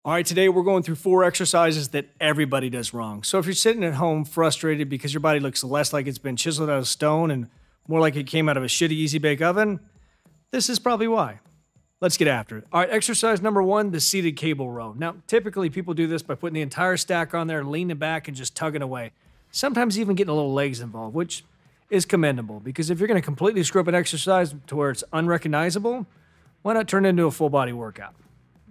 All right, today we're going through 4 exercises that everybody does wrong. So if you're sitting at home frustrated because your body looks less like it's been chiseled out of stone and more like it came out of a shitty easy bake oven, this is probably why. Let's get after it. All right, exercise number 1, the seated cable row. Now, typically people do this by putting the entire stack on there, leaning back and just tugging away. Sometimes even getting a little legs involved, which is commendable because if you're going to completely screw up an exercise to where it's unrecognizable, why not turn it into a full body workout?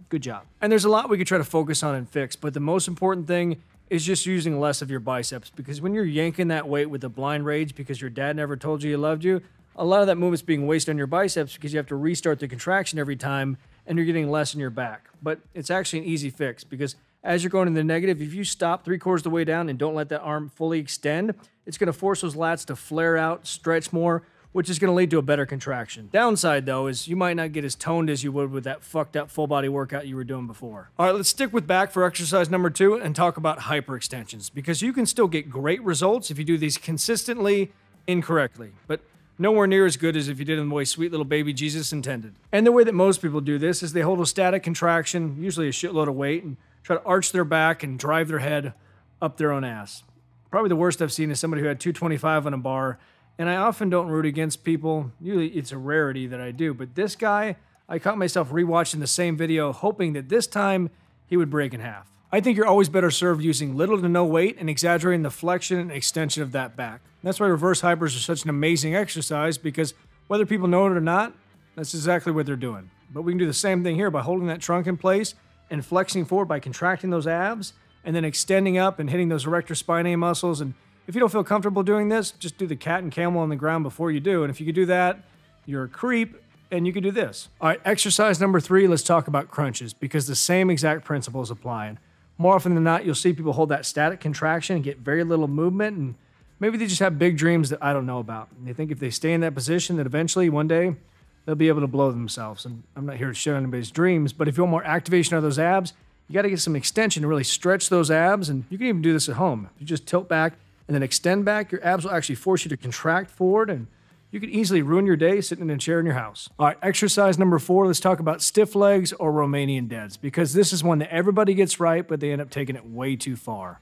Good job. And there's a lot we could try to focus on and fix, but the most important thing is just using less of your biceps, because when you're yanking that weight with a blind rage because your dad never told you he loved you, a lot of that movement's being wasted on your biceps because you have to restart the contraction every time and you're getting less in your back. But it's actually an easy fix because as you're going in the negative, if you stop 3/4 of the way down and don't let that arm fully extend, it's going to force those lats to flare out, stretch more, which is going to lead to a better contraction. Downside, though, is you might not get as toned as you would with that fucked up full body workout you were doing before. All right, let's stick with back for exercise number 2 and talk about hyperextensions, because you can still get great results if you do these consistently incorrectly, but nowhere near as good as if you did them the way sweet little baby Jesus intended. And the way that most people do this is they hold a static contraction, usually a shitload of weight, and try to arch their back and drive their head up their own ass. Probably the worst I've seen is somebody who had 225 on a bar. And I often don't root against people. Usually it's a rarity that I do. But this guy, I caught myself rewatching the same video, hoping that this time he would break in half. I think you're always better served using little to no weight and exaggerating the flexion and extension of that back. That's why reverse hypers are such an amazing exercise, because whether people know it or not, that's exactly what they're doing. But we can do the same thing here by holding that trunk in place and flexing forward by contracting those abs and then extending up and hitting those erector spinae muscles. And if you don't feel comfortable doing this, just do the cat and camel on the ground before you do. And if you can do that, you're a creep, and you can do this. All right, exercise number 3, let's talk about crunches, because the same exact principles apply. And more often than not, you'll see people hold that static contraction and get very little movement, and maybe they just have big dreams that I don't know about. And they think if they stay in that position that eventually, one day, they'll be able to blow themselves. And I'm not here to shit on anybody's dreams, but if you want more activation of those abs, you got to get some extension to really stretch those abs, and you can even do this at home. You just tilt back and then extend back, your abs will actually force you to contract forward, and you can easily ruin your day sitting in a chair in your house. All right, exercise number 4, let's talk about stiff legs or Romanian deads, because this is one that everybody gets right, but they end up taking it way too far.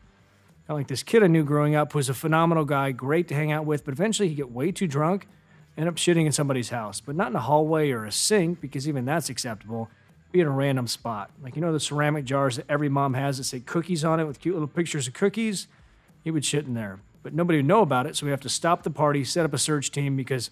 Kind of like this kid I knew growing up who was a phenomenal guy, great to hang out with, but eventually he'd get way too drunk, end up shitting in somebody's house, but not in a hallway or a sink, because even that's acceptable. Be in a random spot. Like, you know the ceramic jars that every mom has that say cookies on it with cute little pictures of cookies? He would shit in there. But nobody would know about it, so we have to stop the party, set up a search team, because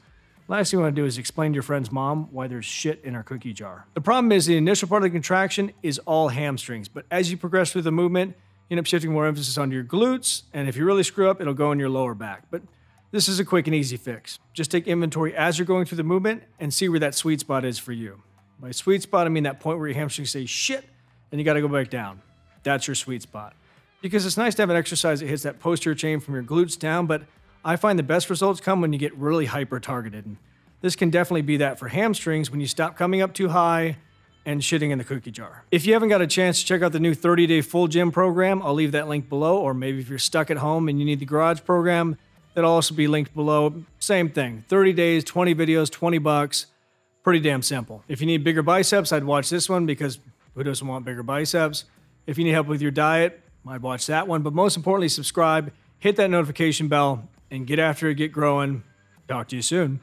last thing we want to do is explain to your friend's mom why there's shit in our cookie jar. The problem is the initial part of the contraction is all hamstrings, but as you progress through the movement, you end up shifting more emphasis onto your glutes, and if you really screw up, it'll go in your lower back. But this is a quick and easy fix. Just take inventory as you're going through the movement and see where that sweet spot is for you. By sweet spot, I mean that point where your hamstrings say shit, and you got to go back down. That's your sweet spot. Because it's nice to have an exercise that hits that posterior chain from your glutes down, but I find the best results come when you get really hyper-targeted. And this can definitely be that for hamstrings when you stop coming up too high and shitting in the cookie jar. If you haven't got a chance to check out the new 30-day full gym program, I'll leave that link below, or maybe if you're stuck at home and you need the garage program, that'll also be linked below. Same thing, 30 days, 20 videos, 20 bucks, pretty damn simple. If you need bigger biceps, I'd watch this one, because who doesn't want bigger biceps? If you need help with your diet, I'd watch that one, but most importantly, subscribe, hit that notification bell, and get after it, get growing. Talk to you soon.